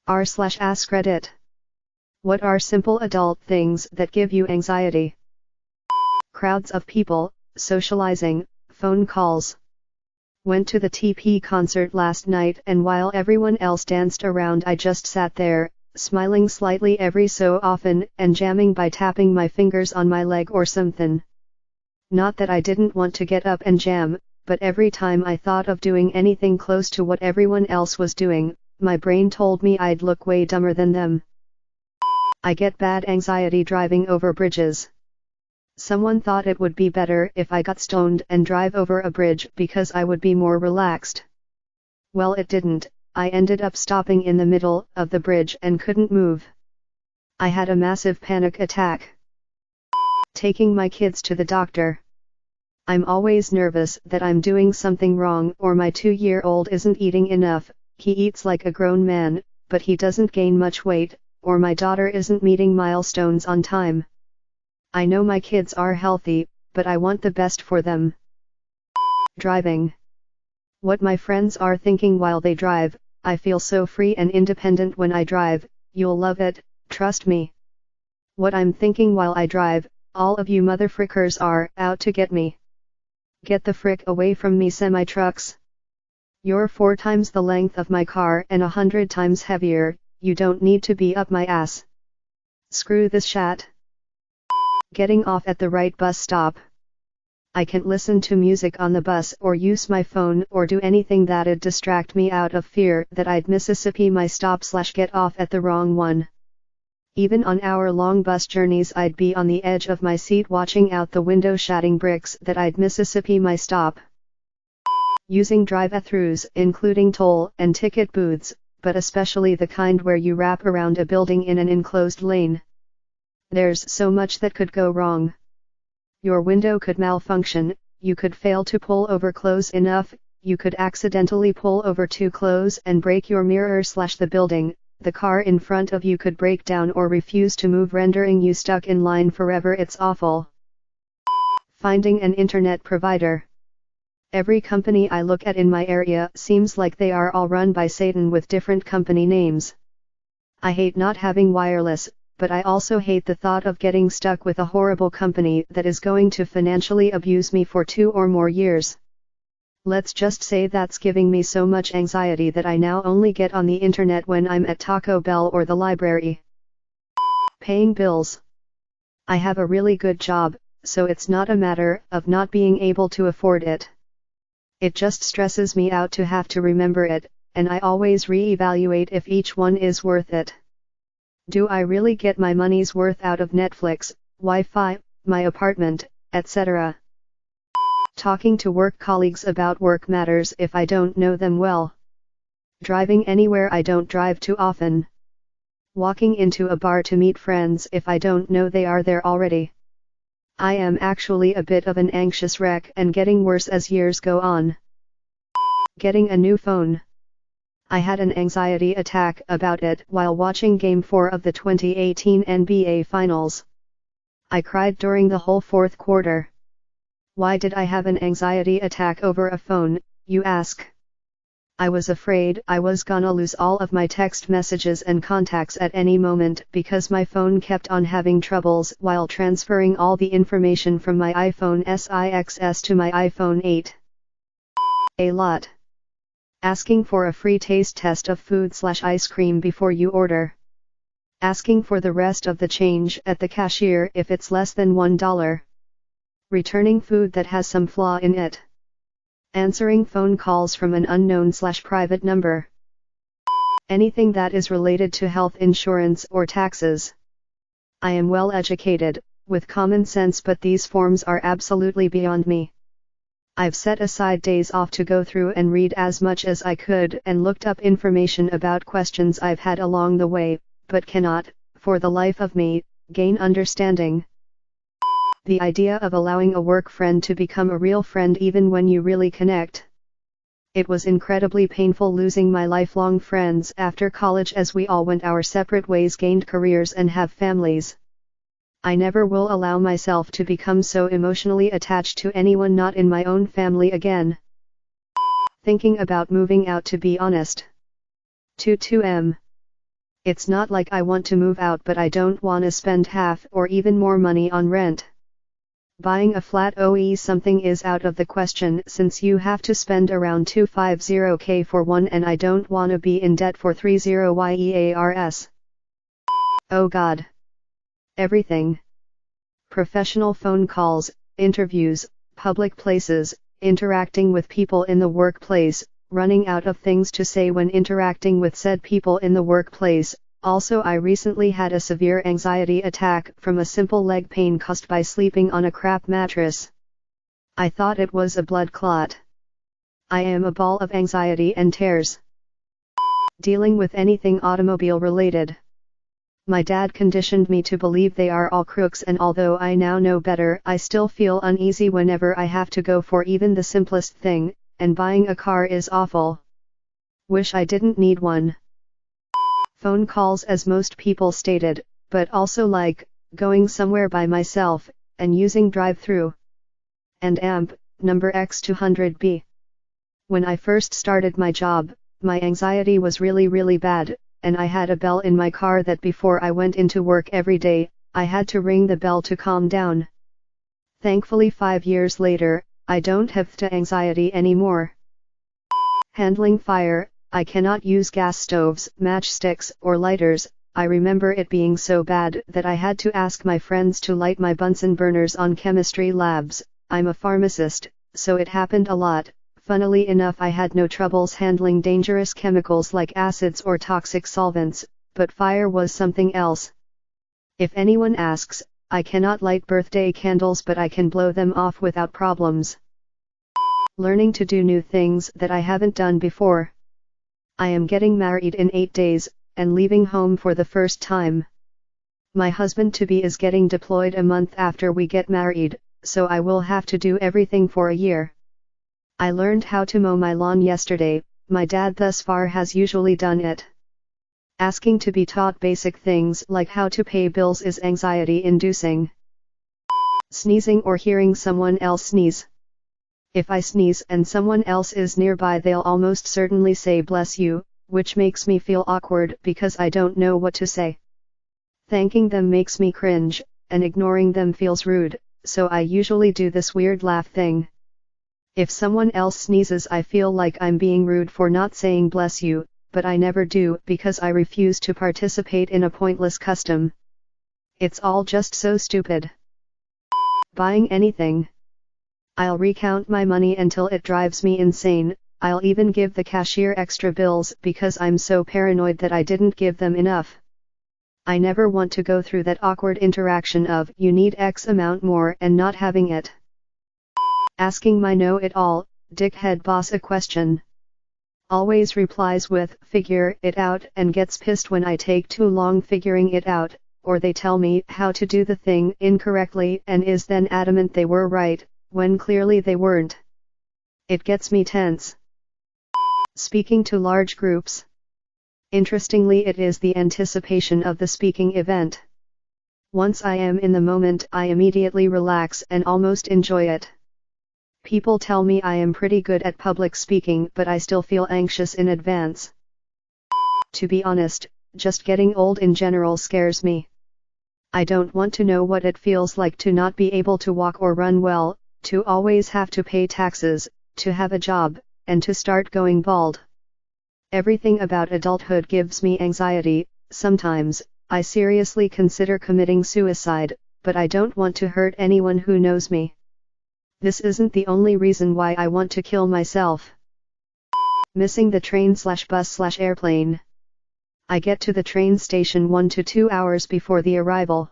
r/AskReddit. What are simple adult things that give you anxiety? Crowds of people, socializing, phone calls. Went to the TP concert last night, and while everyone else danced around, I just sat there, smiling slightly every so often and jamming by tapping my fingers on my leg or something. Not that I didn't want to get up and jam, but every time I thought of doing anything close to what everyone else was doing, my brain told me I'd look way dumber than them. I get bad anxiety driving over bridges. Someone thought it would be better if I got stoned and drive over a bridge because I would be more relaxed. Well, it didn't. I ended up stopping in the middle of the bridge and couldn't move. I had a massive panic attack. Taking my kids to the doctor. I'm always nervous that I'm doing something wrong, or my 2-year-old isn't eating enough. He eats like a grown man, but he doesn't gain much weight, or my daughter isn't meeting milestones on time. I know my kids are healthy, but I want the best for them. Driving. What my friends are thinking while they drive. I feel so free and independent when I drive. You'll love it, trust me. What I'm thinking while I drive: all of you motherfrickers are out to get me. Get the frick away from me, semi-trucks. You're 4 times the length of my car and 100 times heavier. You don't need to be up my ass. Screw this shat. Getting off at the right bus stop. I can't listen to music on the bus or use my phone or do anything that'd distract me out of fear that I'd Mississippi my stop/get off at the wrong one. Even on hour-long bus journeys, I'd be on the edge of my seat watching out the window, shouting bricks that I'd Mississippi my stop. Using drive-thrus, including toll and ticket booths, but especially the kind where you wrap around a building in an enclosed lane. There's so much that could go wrong. Your window could malfunction, you could fail to pull over close enough, you could accidentally pull over too close and break your mirror/the building. The car in front of you could break down or refuse to move, rendering you stuck in line forever. It's awful. Finding an internet provider. Every company I look at in my area seems like they are all run by Satan with different company names. I hate not having wireless, but I also hate the thought of getting stuck with a horrible company that is going to financially abuse me for 2 or more years. Let's just say that's giving me so much anxiety that I now only get on the internet when I'm at Taco Bell or the library. Paying bills. I have a really good job, so it's not a matter of not being able to afford it. It just stresses me out to have to remember it, and I always re-evaluate if each one is worth it. Do I really get my money's worth out of Netflix, Wi-Fi, my apartment, etc.? Talking to work colleagues about work matters if I don't know them well. Driving anywhere I don't drive too often. Walking into a bar to meet friends if I don't know they are there already. I am actually a bit of an anxious wreck, and getting worse as years go on. Getting a new phone. I had an anxiety attack about it while watching Game 4 of the 2018 NBA Finals. I cried during the whole fourth quarter. Why did I have an anxiety attack over a phone, you ask? I was afraid I was gonna lose all of my text messages and contacts at any moment because my phone kept on having troubles while transferring all the information from my iPhone 6s to my iPhone 8. A lot. Asking for a free taste test of food/ice cream before you order. Asking for the rest of the change at the cashier if it's less than $1. Returning food that has some flaw in it. Answering phone calls from an unknown/private number. Anything that is related to health insurance or taxes. I am well educated, with common sense, but these forms are absolutely beyond me. I've set aside days off to go through and read as much as I could and looked up information about questions I've had along the way, but cannot, for the life of me, gain understanding. The idea of allowing a work friend to become a real friend even when you really connect. It was incredibly painful losing my lifelong friends after college as we all went our separate ways, gained careers and have families. I never will allow myself to become so emotionally attached to anyone not in my own family again. Thinking about moving out, to be honest. 22M. It's not like I want to move out, but I don't want to spend half or even more money on rent. Buying a flat or something is out of the question since you have to spend around 250k for one, and I don't want to be in debt for 30years. Oh God. Everything. Professional phone calls, interviews, public places, interacting with people in the workplace, running out of things to say when interacting with said people in the workplace. Also, I recently had a severe anxiety attack from a simple leg pain caused by sleeping on a crap mattress. I thought it was a blood clot. I am a ball of anxiety and tears. Dealing with anything automobile related. My dad conditioned me to believe they are all crooks, and although I now know better, I still feel uneasy whenever I have to go for even the simplest thing, and buying a car is awful. Wish I didn't need one. Phone calls, as most people stated, but also like going somewhere by myself and using drive-through. And AMP, number X200B. When I first started my job, my anxiety was really bad, and I had a bell in my car that before I went into work every day, I had to ring the bell to calm down. Thankfully 5 years later, I don't have the anxiety anymore. Handling fire. I cannot use gas stoves, matchsticks, or lighters. I remember it being so bad that I had to ask my friends to light my Bunsen burners on chemistry labs. I'm a pharmacist, so it happened a lot. Funnily enough, I had no troubles handling dangerous chemicals like acids or toxic solvents, but fire was something else. If anyone asks, I cannot light birthday candles, but I can blow them off without problems. Learning to do new things that I haven't done before. I am getting married in 8 days, and leaving home for the first time. My husband-to-be is getting deployed a month after we get married, so I will have to do everything for a year. I learned how to mow my lawn yesterday. My dad thus far has usually done it. Asking to be taught basic things like how to pay bills is anxiety-inducing. Sneezing or hearing someone else sneeze. If I sneeze and someone else is nearby, they'll almost certainly say "bless you," which makes me feel awkward because I don't know what to say. Thanking them makes me cringe, and ignoring them feels rude, so I usually do this weird laugh thing. If someone else sneezes, I feel like I'm being rude for not saying "bless you," but I never do because I refuse to participate in a pointless custom. It's all just so stupid. Buying anything. I'll recount my money until it drives me insane. I'll even give the cashier extra bills because I'm so paranoid that I didn't give them enough. I never want to go through that awkward interaction of "you need X amount more" and not having it. Asking my know-it-all, dickhead boss a question. Always replies with "figure it out" and gets pissed when I take too long figuring it out, or they tell me how to do the thing incorrectly and is then adamant they were right, when clearly they weren't. It gets me tense. Speaking to large groups. Interestingly, it is the anticipation of the speaking event. Once I am in the moment, I immediately relax and almost enjoy it. People tell me I am pretty good at public speaking, but I still feel anxious in advance. To be honest, just getting old in general scares me. I don't want to know what it feels like to not be able to walk or run well, to always have to pay taxes, to have a job, and to start going bald. Everything about adulthood gives me anxiety. Sometimes, I seriously consider committing suicide, but I don't want to hurt anyone who knows me. This isn't the only reason why I want to kill myself. Missing the train/bus/airplane. I get to the train station 1 to 2 hours before the arrival.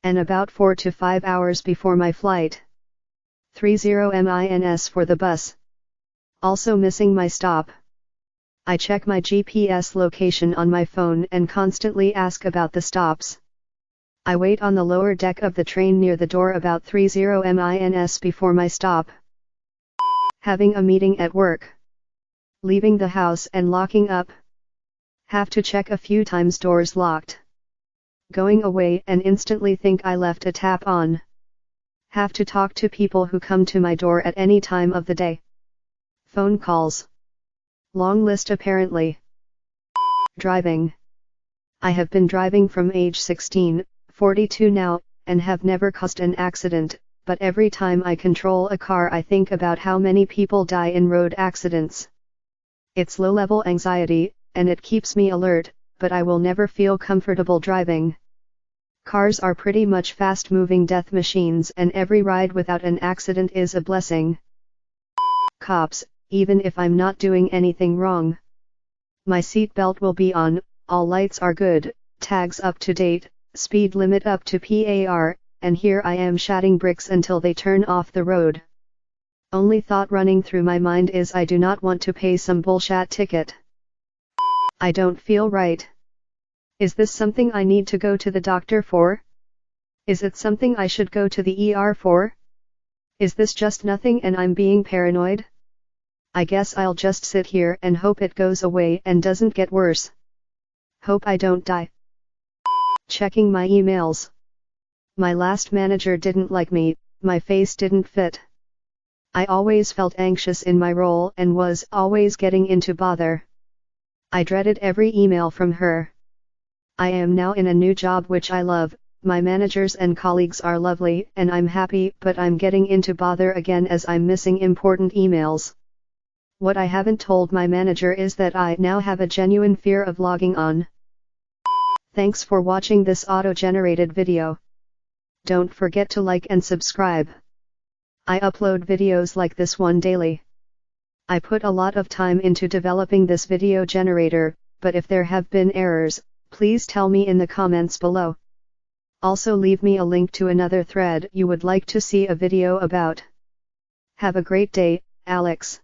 And about 4 to 5 hours before my flight. 30 minutes for the bus. Also missing my stop. I check my GPS location on my phone and constantly ask about the stops. I wait on the lower deck of the train near the door about 30 minutes before my stop. Having a meeting at work. Leaving the house and locking up. Have to check a few times doors locked. Going away and instantly think I left a tap on. Have to talk to people who come to my door at any time of the day. Phone calls. Long list apparently. Driving. I have been driving from age 16, 42 now, and have never caused an accident, but every time I control a car I think about how many people die in road accidents. It's low-level anxiety, and it keeps me alert, but I will never feel comfortable driving. Cars are pretty much fast-moving death machines, and every ride without an accident is a blessing. Cops, even if I'm not doing anything wrong. My seatbelt will be on, all lights are good, tags up to date, speed limit up to par, and here I am shouting bricks until they turn off the road. Only thought running through my mind is I do not want to pay some bullshit ticket. I don't feel right. Is this something I need to go to the doctor for? Is it something I should go to the ER for? Is this just nothing and I'm being paranoid? I guess I'll just sit here and hope it goes away and doesn't get worse. Hope I don't die. Checking my emails. My last manager didn't like me, my face didn't fit. I always felt anxious in my role and was always getting into bother. I dreaded every email from her. I am now in a new job which I love, my managers and colleagues are lovely and I'm happy, but I'm getting into bother again as I'm missing important emails. What I haven't told my manager is that I now have a genuine fear of logging on. Thanks for watching this auto-generated video. Don't forget to like and subscribe. I upload videos like this one daily. I put a lot of time into developing this video generator, but if there have been errors, please tell me in the comments below. Also leave me a link to another thread you would like to see a video about. Have a great day, Alex.